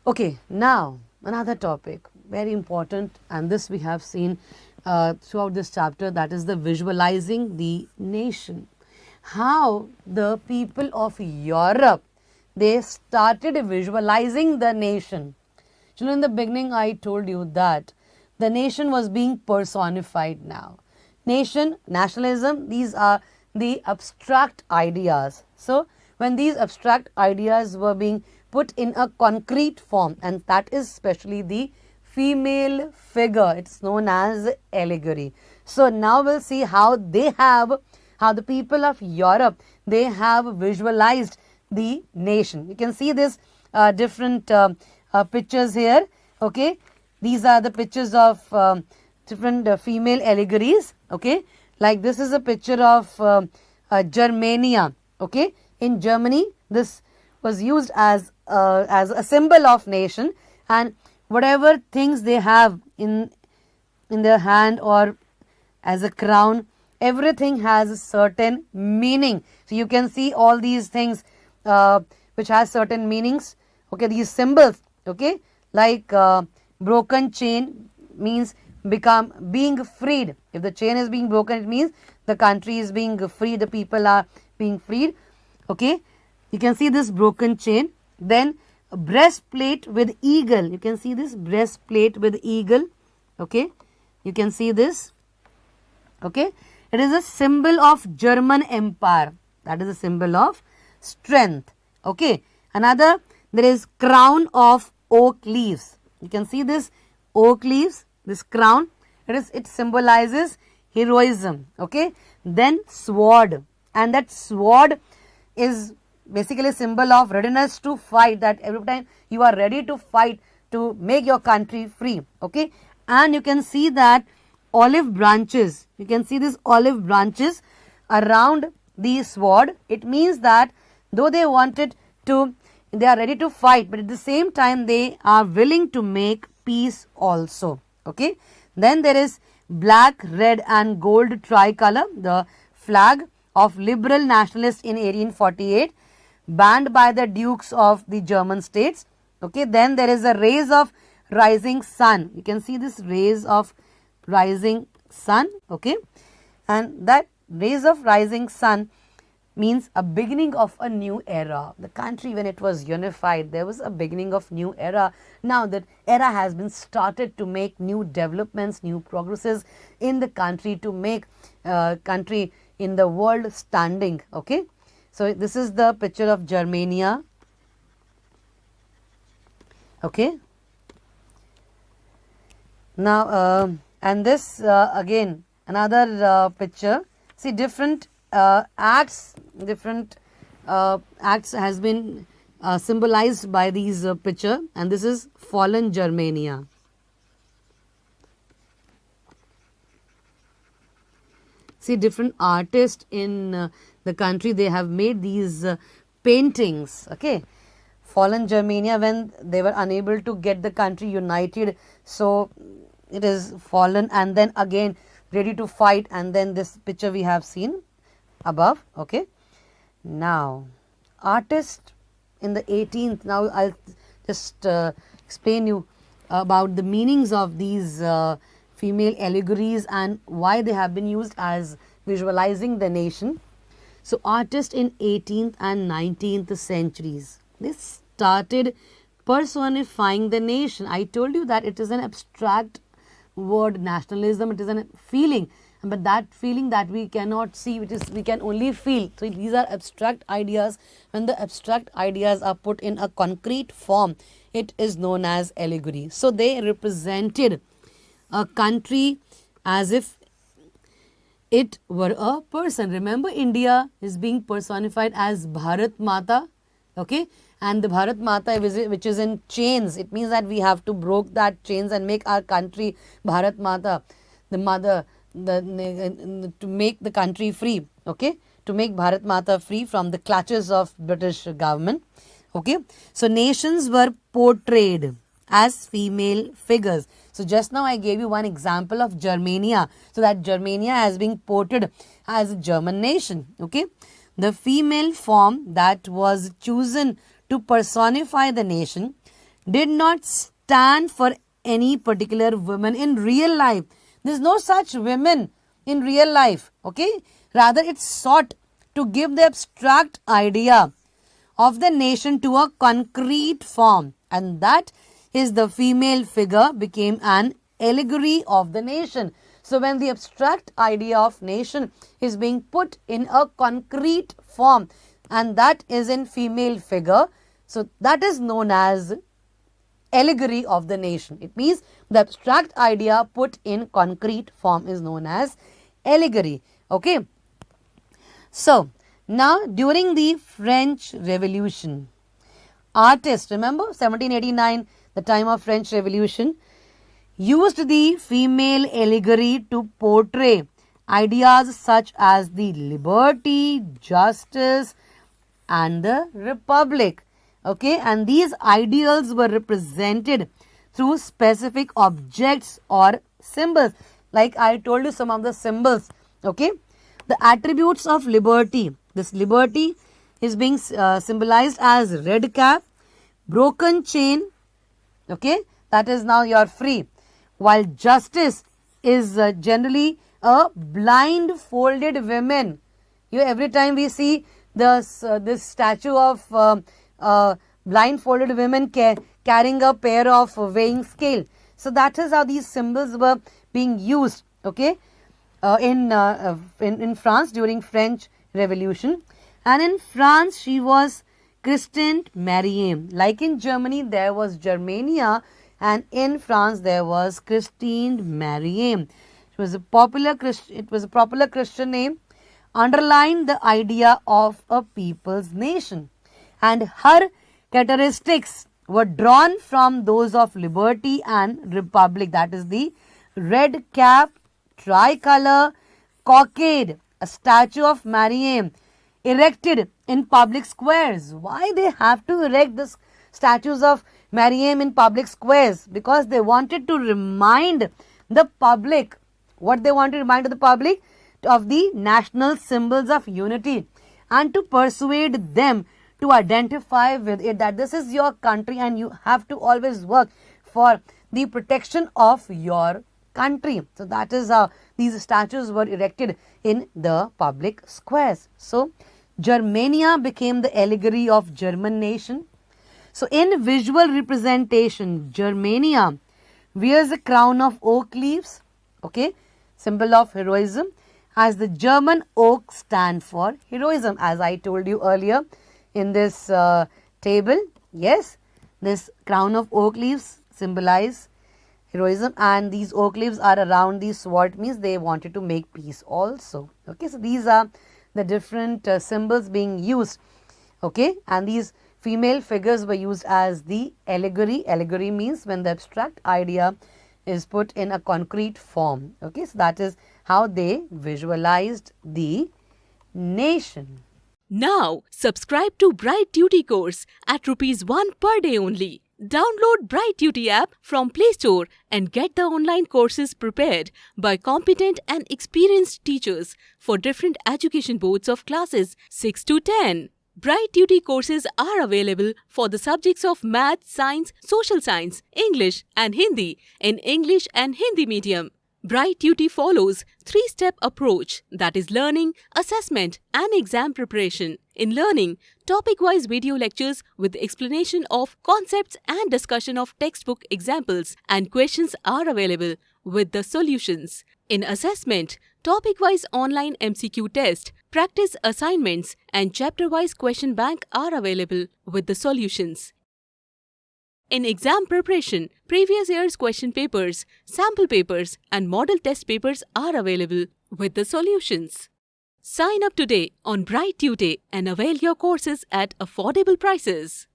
Okay, now another topic, very important, and this we have seen throughout this chapter, that is the visualizing the nation. How the people of Europe, they started visualizing the nation. In the beginning, I told you that the nation was being personified now. Nation, nationalism, these are the abstract ideas. So, when these abstract ideas were being put in a concrete form, and that is especially the female figure, it's known as allegory. So, now we'll see how the people of Europe, they have visualized the nation. You can see this different pictures here. Okay, these are the pictures of different female allegories. Okay, like this is a picture of Germania. Okay, in Germany, this was used as a symbol of nation, and whatever things they have in their hand or as a crown, everything has a certain meaning. So you can see all these things which has certain meanings. Okay, these symbols. Okay, like broken chain means being freed. If the chain is being broken, it means the country is being freed, the people are being freed. Okay, you can see this broken chain. Then breastplate with eagle. You can see this breastplate with eagle. Okay, you can see this. Okay, it is a symbol of German Empire. That is a symbol of strength. Okay, another, there is crown of oak leaves. You can see this oak leaves, this crown. It symbolizes heroism. Okay, then sword, and that sword is basically a symbol of readiness to fight. That every time you are ready to fight to make your country free. Okay, and you can see that olive branches. You can see these olive branches around the sword. It means that though they are ready to fight, but at the same time they are willing to make peace also. Okay, then there is black, red and gold tricolor, the flag of liberal nationalists in 1848, banned by the dukes of the German states. Okay, then there is a rays of rising sun. You can see this rays of rising sun. Okay, and that rays of rising sun means a beginning of a new era. The country, when it was unified, there was a beginning of new era. Now that era has been started to make new developments, new progresses in the country, to make country in the world standing. Okay, so this is the picture of Germania. Okay, now and this again another picture. See, different acts has been symbolized by these picture, and this is fallen Germania. See, different artists in the country, they have made these paintings. Okay, fallen Germania, when they were unable to get the country united, so it is fallen, and then again ready to fight, and then this picture we have seen above. Okay, now artist in the 18th, now I'll just explain you about the meanings of these female allegories and why they have been used as visualizing the nation. So artists in 18th and 19th centuries, they started personifying the nation. I told you that it is an abstract word, nationalism. It is a feeling, but that feeling that we cannot see, we can only feel. So these are abstract ideas. When the abstract ideas are put in a concrete form, it is known as allegory. So they represented a country as if it were a person. Remember, India is being personified as Bharat Mata. Okay, and the Bharat Mata, which is in chains, it means that we have to break that chains and make our country Bharat Mata, the mother, to make the country free. Okay, to make Bharat Mata free from the clutches of British government. Okay, so nations were portrayed as female figures. So just now I gave you one example of Germania. So that Germania has been portrayed as a German nation. Okay, the female form that was chosen to personify the nation did not stand for any particular woman in real life. There is no such women in real life. Okay, rather it sought to give the abstract idea of the nation to a concrete form, and that is the female figure became an allegory of the nation. So when the abstract idea of nation is being put in a concrete form, and that is in female figure, so that is known as allegory of the nation. It means the abstract idea put in concrete form is known as allegory. Okay. So now during the French Revolution, artists, remember 1789, the time of French Revolution, used the female allegory to portray ideas such as the liberty, justice, and the republic. Okay, and these ideals were represented through specific objects or symbols. Like I told you some of the symbols. Okay, the attributes of liberty. This liberty is being symbolized as red cap, broken chain. Okay, that is now you are free. While justice is generally a blindfolded women. Every time we see this statue of blindfolded women carrying a pair of weighing scale. So that is how these symbols were being used. Okay, in France during French Revolution, and in France she was christened Mariam. Like in Germany there was Germania, and in France there was christened Mariam. It was a popular Christian name, underlined the idea of a people's nation, and her characteristics were drawn from those of liberty and republic. That is the red cap, tricolor, cockade, a statue of Mariam erected in public squares. Why they have to erect this statues of Mariam in public squares? Because they wanted to remind the public. What they want to remind the public? Of the national symbols of unity, and to persuade them to identify with it, that this is your country and you have to always work for the protection of your country. So that is how these statues were erected in the public squares. So Germania became the allegory of German nation. So in visual representation, Germania wears a crown of oak leaves, okay, symbol of heroism, as the German oak stand for heroism, as I told you earlier in this table. Yes, this crown of oak leaves symbolize heroism, and these oak leaves are around the sword, means they wanted to make peace also. Okay, so these are the different symbols being used. Okay, and these female figures were used as the allegory. Allegory means when the abstract idea is put in a concrete form. Okay, so that is how they visualized the nation. Now, subscribe to Bright Tutee course at ₹1 per day only. Download Bright Tutee app from Play Store and get the online courses prepared by competent and experienced teachers for different education boards of classes 6 to 10. Bright Tutee courses are available for the subjects of Math, Science, Social Science, English and Hindi in English and Hindi medium. Bright Tutee follows 3-step approach, that is learning, assessment and exam preparation. In learning, topic-wise video lectures with explanation of concepts and discussion of textbook examples and questions are available with the solutions. In assessment, topic-wise online MCQ test, practice assignments and chapter-wise question bank are available with the solutions. In exam preparation, previous year's question papers, sample papers and model test papers are available with the solutions. Sign up today on Bright Tutee and avail your courses at affordable prices.